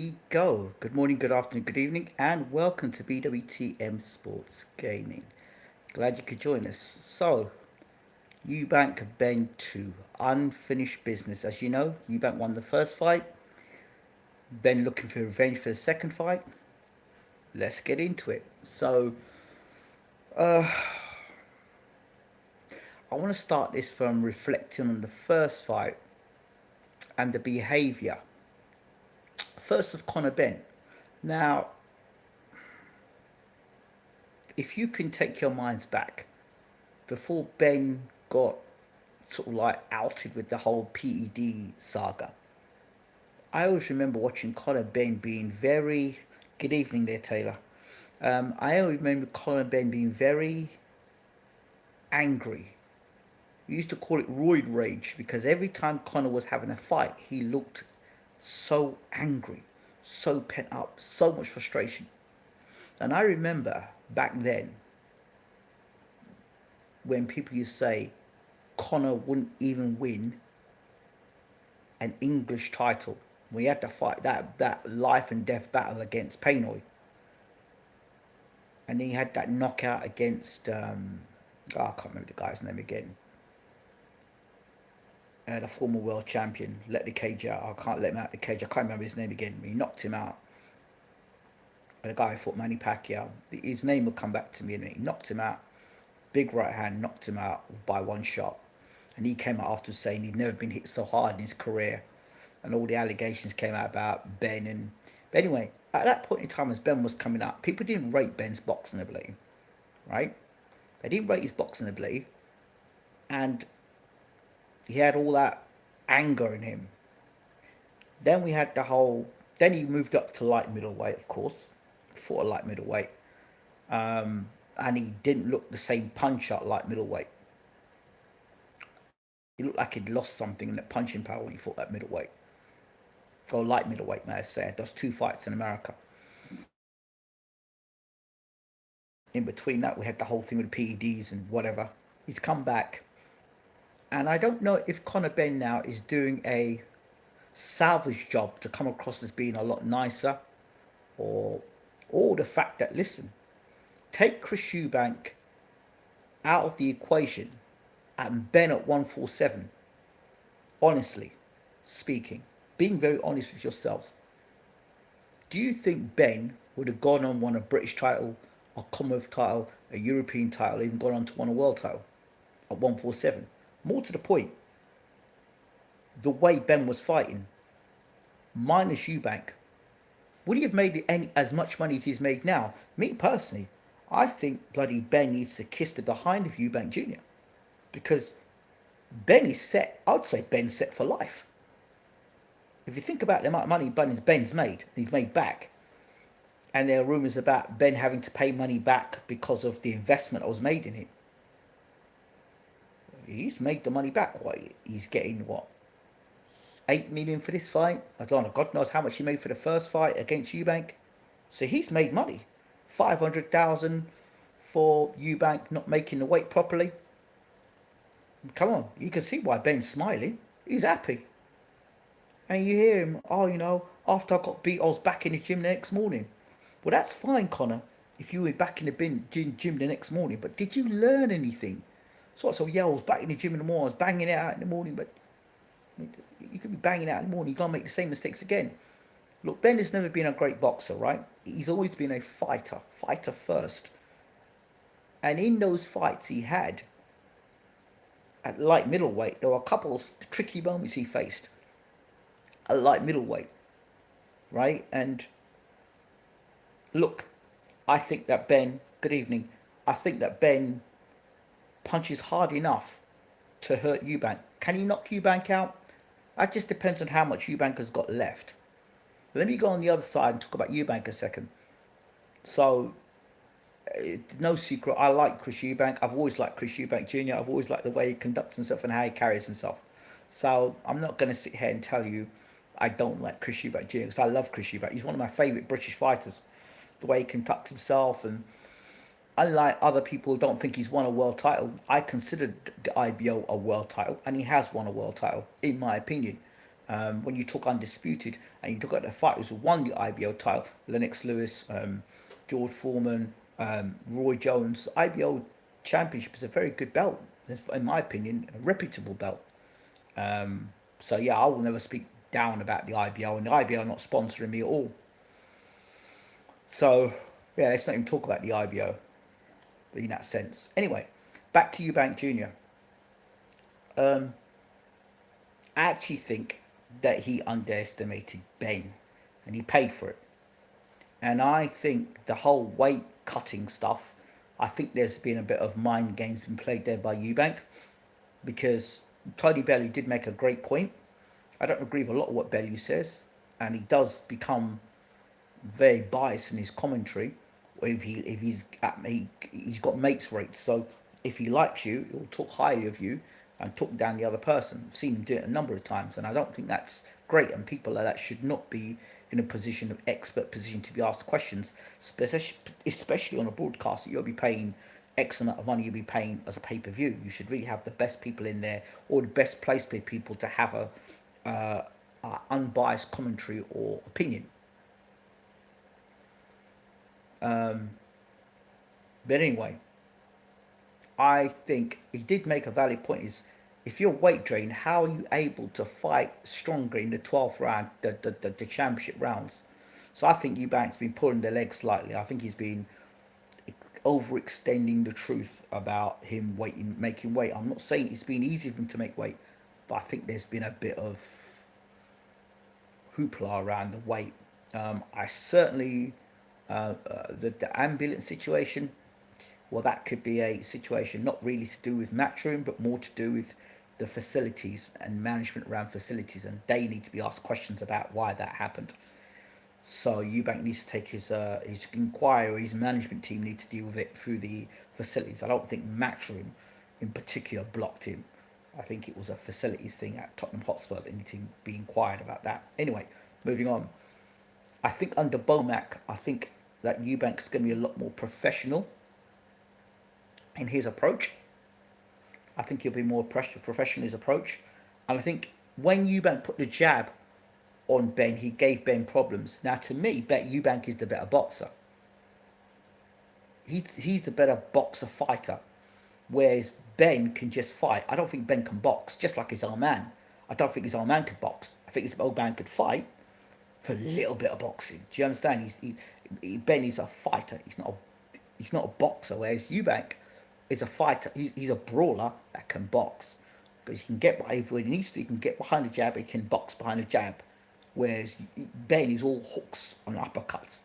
We go. Good morning, good afternoon, good evening, and welcome to BWTM Sports Gaming. Glad you could join us. So, Eubank and Benn 2, unfinished business. As you know, Eubank won the first fight. Ben looking for revenge for the second fight. Let's get into it. I want to start this from reflecting on the first fight and the behaviour. First of Conor Benn. Now, if you can take your minds back, before Ben got sort of like outed with the whole PED saga, I always remember watching Conor Benn being very. Good evening there, Taylor. I always remember Conor Benn being very angry. We used to call it roid rage because every time Conor was having a fight, he looked so angry, so pent up, so much frustration. And I remember back then when people used to say Conor wouldn't even win an English title. We had to fight that life and death battle against Paynoy, and then he had that knockout against I can't remember the guy's name again. The former world champion let the cage out. I can't let him out the cage. I can't remember his name again. He knocked him out. The guy who fought Manny Pacquiao. His name will come back to me, and he knocked him out. Big right hand knocked him out by one shot. And he came out after saying he'd never been hit so hard in his career. And all the allegations came out about Ben. But anyway, at that point in time, as Ben was coming up, people didn't rate Ben's boxing ability, right? They didn't rate his boxing ability, and he had all that anger in him. Then we had the whole. Then he moved up to light middleweight, of course, fought a light middleweight, and he didn't look the same puncher at light middleweight. He looked like he'd lost something in that punching power when he fought that middleweight. Or light middleweight, may I say. Does two fights in America. In between that, we had the whole thing with PEDs and whatever. He's come back. And I don't know if Conor Benn now is doing a salvage job to come across as being a lot nicer, or the fact that, listen, take Chris Eubank out of the equation and Ben at 147. Honestly speaking, being very honest with yourselves, do you think Ben would have gone on won a British title, a Commonwealth title, a European title, even gone on to win a world title at 147? More to the point, the way Ben was fighting, minus Eubank, would he have made any as much money as he's made now? Me personally, I think bloody Ben needs to kiss the behind of Eubank Jr. Because Ben is set. I'd say Ben's set for life. If you think about the amount of money Ben's made, he's made back, and there are rumours about Ben having to pay money back because of the investment that was made in him. He's made the money back. What he's getting? What 8 million for this fight? I don't know. God knows how much he made for the first fight against Eubank. So he's made money. 500,000 for Eubank not making the weight properly. Come on, you can see why Ben's smiling. He's happy. And you hear him, oh, after I got beat, I was back in the gym the next morning. Well, that's fine, Connor, if you were back in the gym the next morning. But did you learn anything? So yeah, I was back in the gym in the morning. I was banging it out in the morning. But you could be banging it out in the morning. You can't make the same mistakes again. Look, Ben has never been a great boxer, right? He's always been a fighter first. And in those fights he had at light middleweight, there were a couple of tricky moments he faced at light middleweight, right? And look, I think that Ben, good evening, I think that Ben punches hard enough to hurt Eubank. Can he knock Eubank out? That just depends on how much Eubank has got left. Let me go on the other side and talk about Eubank a second. So, no secret, I like Chris Eubank. I've always liked Chris Eubank Jr. I've always liked the way he conducts himself and how he carries himself. So, I'm not going to sit here and tell you I don't like Chris Eubank Jr. because I love Chris Eubank. He's one of my favourite British fighters. The way he conducts himself, and unlike other people who don't think he's won a world title, I consider the IBO a world title, and he has won a world title, in my opinion. When you talk undisputed and you look at the fighters who won the IBO title, Lennox Lewis, George Foreman, Roy Jones, the IBO championship is a very good belt, in my opinion, a reputable belt. So yeah, I will never speak down about the IBO, and the IBO are not sponsoring me at all. So yeah, let's not even talk about the IBO in that sense. Anyway, back to Eubank Jr. I actually think that he underestimated Benn, and he paid for it. And I think the whole weight cutting stuff, I think there's been a bit of mind games been played there by Eubank, because Tony Bellew did make a great point. I don't agree with a lot of what Bellew says, and he does become very biased in his commentary. He's got mates rates, so if he likes you, he'll talk highly of you and talk down the other person. I've seen him do it a number of times, and I don't think that's great. And people like that should not be in a position of expert position to be asked questions, especially on a broadcast that you'll be paying X amount of money. You'll be paying as a pay-per-view. You should really have the best people in there, or the best placed people to have a unbiased commentary or opinion. But anyway, I think he did make a valid point. Is if you're weight drained, how are you able to fight stronger in the 12th round, the championship rounds? So I think Eubank's been pulling their legs slightly. I think he's been overextending the truth about him making weight. I'm not saying it's been easy for him to make weight, but I think there's been a bit of hoopla around the weight. I certainly the ambulance situation. Well, that could be a situation not really to do with Matchroom, but more to do with the facilities and management around facilities, and they need to be asked questions about why that happened. So Eubank needs to take his inquiry, his management team need to deal with it through the facilities. I don't think Matchroom in particular blocked him. I think it was a facilities thing at Tottenham Hotspur that needed to be inquired about that. Anyway, moving on. I think under Bomac, I think that Eubank's going to be a lot more professional in his approach. I think he'll be more professional in his approach. And I think when Eubank put the jab on Benn, he gave Benn problems. Now, to me, Eubank is the better boxer. He's the better boxer fighter, whereas Benn can just fight. I don't think Benn can box, just like his old man. I don't think his old man could box. I think his old man could fight for a little bit of boxing. Do you understand? Benn is a fighter. He's not a boxer, whereas Eubank is a fighter. He's a brawler that can box, because he can get by when he needs to. He can get behind the jab. He can box behind the jab. Whereas Benn is all hooks and uppercuts.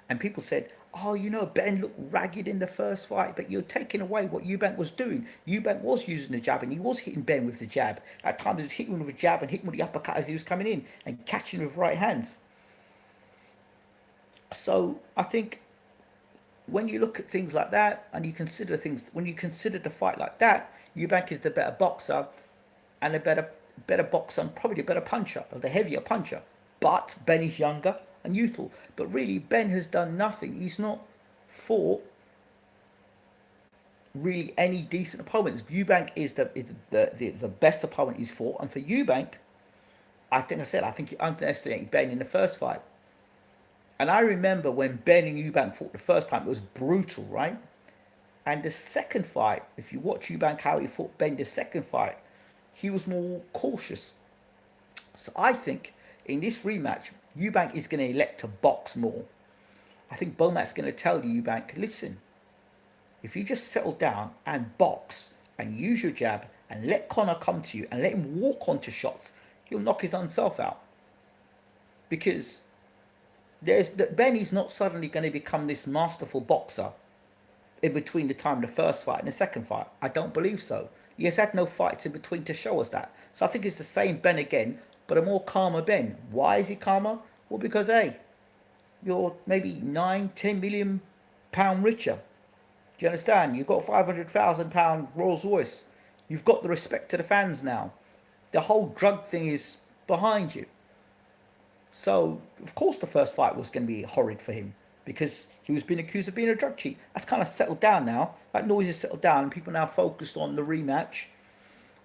And people said, oh, Benn looked ragged in the first fight, but you're taking away what Eubank was doing. Eubank was using the jab, and he was hitting Benn with the jab. At times, he was hitting him with a jab and hitting with the uppercut as he was coming in, and catching him with right hands. So I think when you look at things like that, and when you consider the fight like that, Eubank is the better boxer, and a better boxer, and probably the better puncher, or the heavier puncher. But Benn is younger and youthful. But really, Benn has done nothing. He's not fought really any decent opponents. Eubank is the best opponent he's fought. And for Eubank, I think he underestimated Benn in the first fight. And I remember when Benn and Eubank fought the first time, it was brutal, right? And the second fight, if you watch Eubank how he fought Benn the second fight, he was more cautious. So I think in this rematch, Eubank is going to elect to box more. I think Bomac's going to tell Eubank, listen, if you just settle down and box and use your jab and let Conor come to you and let him walk onto shots, he'll knock his own self out. Because Benn is not suddenly going to become this masterful boxer in between the time of the first fight and the second fight. I don't believe so. He has had no fights in between to show us that. So I think it's the same Benn again, but a more calmer Benn. Why is he calmer? Well, because, hey, you're maybe 9-10 million pound richer. Do you understand? You've got £500,000 Rolls Royce. You've got the respect to the fans now. The whole drug thing is behind you. So, of course, the first fight was going to be horrid for him, because he was being accused of being a drug cheat. That's kind of settled down now. That noise is settled down, and people are now focused on the rematch.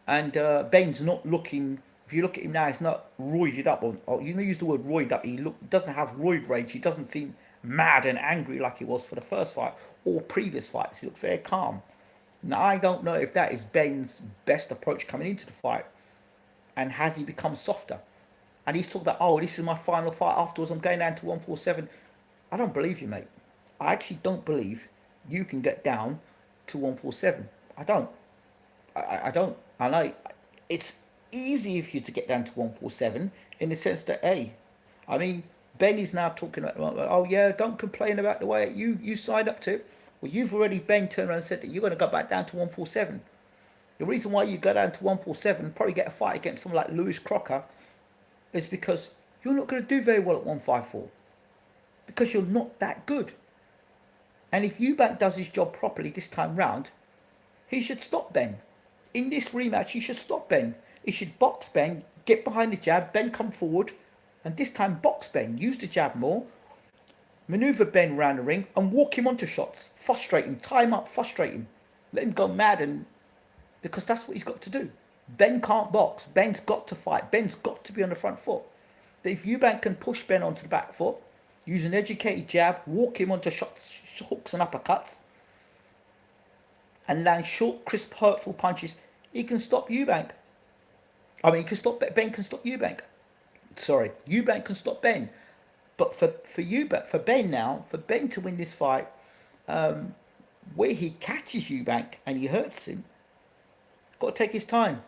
And Benn's not looking If you look at him now, he's not roided up. Or you use the word roided up. He doesn't have roid rage. He doesn't seem mad and angry like he was for the first fight or previous fights. He looks very calm. Now, I don't know if that is Ben's best approach coming into the fight. And has he become softer? And he's talking about, oh, this is my final fight. Afterwards, I'm going down to 147. I don't believe you, mate. I actually don't believe you can get down to 147. I don't. I don't. I know it's easy for you to get down to 147 in the sense that, hey, I mean, Ben is now talking about, oh yeah, don't complain about the way you signed up to. Well, you've already, Ben turned around and said that you're going to go back down to 147. The reason why you go down to 147, probably get a fight against someone like Lewis Crocker, is because you're not going to do very well at 154. Because you're not that good. And if Eubank does his job properly this time round, he should stop Ben. In this rematch, he should stop Ben. He should box Ben, get behind the jab, Ben come forward, and this time box Ben. Use the jab more, maneuver Ben around the ring, and walk him onto shots. Frustrate him, tie him up, frustrate him. Let him go mad, and because that's what he's got to do. Ben can't box. Ben's got to fight. Ben's got to be on the front foot. But if Eubank can push Ben onto the back foot, use an educated jab, walk him onto shots, hooks and uppercuts, and land short, crisp, hurtful punches, he can stop Eubank. I mean, he can stop Ben. Can stop Eubank. Sorry, Eubank can stop Ben. But for Eubank, for Ben now, for Ben to win this fight, where he catches Eubank and he hurts him, got to take his time.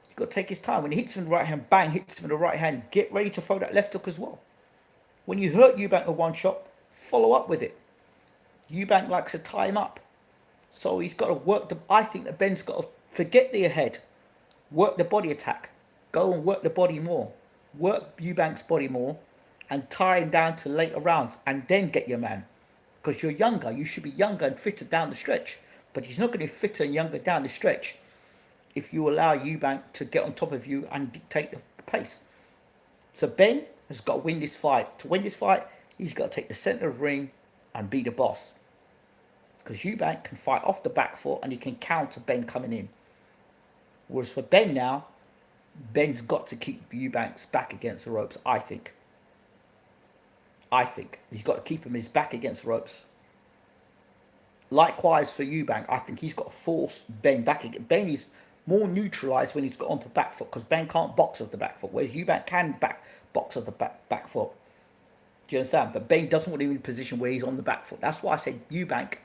You've got to take his time. When he hits him with the right hand, bang, hits him with the right hand, get ready to throw that left hook as well. When you hurt Eubank with one shot, follow up with it. Eubank likes to tie him up. So he's got to work I think that Ben's got to forget the head. Work the body attack. Go and work the body more. Work Eubank's body more and tie him down to later rounds and then get your man. Because you're younger. You should be younger and fitter down the stretch. But he's not going to be fitter and younger down the stretch if you allow Eubank to get on top of you and dictate the pace. So Ben has got to win this fight. To win this fight, he's got to take the centre of the ring and be the boss. Because Eubank can fight off the back foot and he can counter Ben coming in. Whereas for Ben now, Ben's got to keep Eubank's back against the ropes, I think. He's got to keep his back against the ropes. Likewise for Eubank, I think he's got to force Ben back again. Ben is more neutralised when he's got onto the back foot because Ben can't box off the back foot, whereas Eubank can box off the back foot. Do you understand? But Ben doesn't want to be in a position where he's on the back foot. That's why I said Eubank,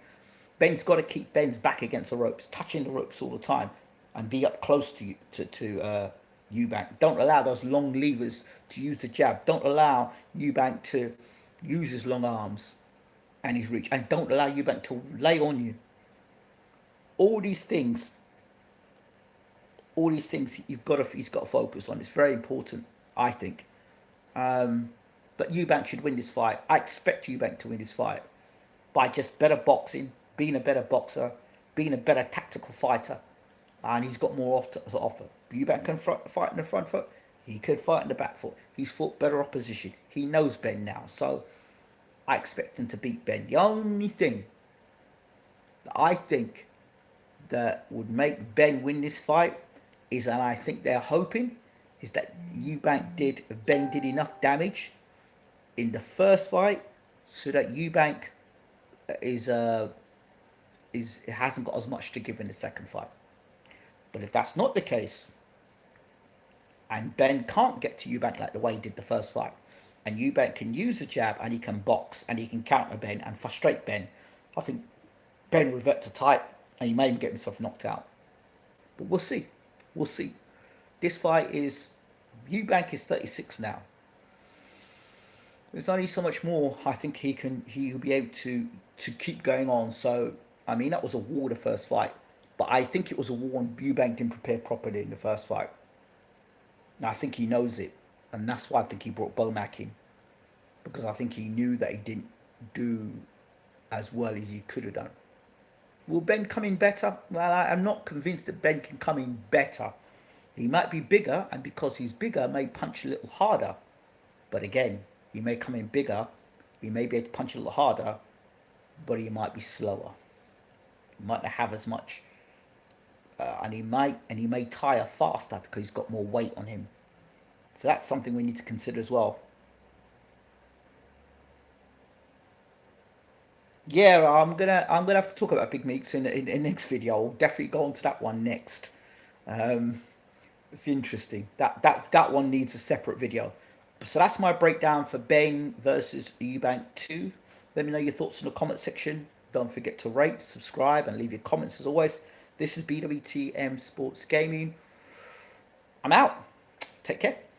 Ben's got to keep Ben's back against the ropes, touching the ropes all the time, and be up close to Eubank. Don't allow those long levers to use the jab. Don't allow Eubank to use his long arms and his reach, and don't allow Eubank to lay on you. All these things he's got to focus on. It's very important, I think. But Eubank should win this fight. I expect Eubank to win this fight by just better boxing, being a better boxer, being a better tactical fighter, and he's got more to offer. Eubank can fight in the front foot. He could fight in the back foot. He's fought better opposition. He knows Ben now, so I expect him to beat Ben. The only thing that I think that would make Ben win this fight is, and I think they're hoping, is that Ben did enough damage in the first fight so that Eubank hasn't got as much to give in the second fight. But if that's not the case, and Ben can't get to Eubank like the way he did the first fight, and Eubank can use the jab and he can box and he can counter Ben and frustrate Ben, I think Ben will revert to type and he may even get himself knocked out. But we'll see. We'll see. This fight is, Eubank is 36 now. There's only so much more I think he'll be able to keep going on. So, I mean, that was a war, the first fight. But I think it was a war and Eubank didn't prepare properly in the first fight. And I think he knows it. And that's why I think he brought Bomac in. Because I think he knew that he didn't do as well as he could have done. Will Ben come in better? Well, I'm not convinced that Ben can come in better. He might be bigger, and because he's bigger, may punch a little harder. But again, he may come in bigger, he may be able to punch a little harder, but he might be slower. He might not have as much and he may tire faster because he's got more weight on him. So that's something we need to consider as well. Yeah, I'm gonna have to talk about big meats in next video. I'll definitely go on to that one next. Um, it's interesting. That one needs a separate video. So that's my breakdown for Benn versus Eubank 2. Let me know your thoughts in the comment section. Don't forget to rate, subscribe, and leave your comments as always. This is BWTM Sports Gaming. I'm out. Take care.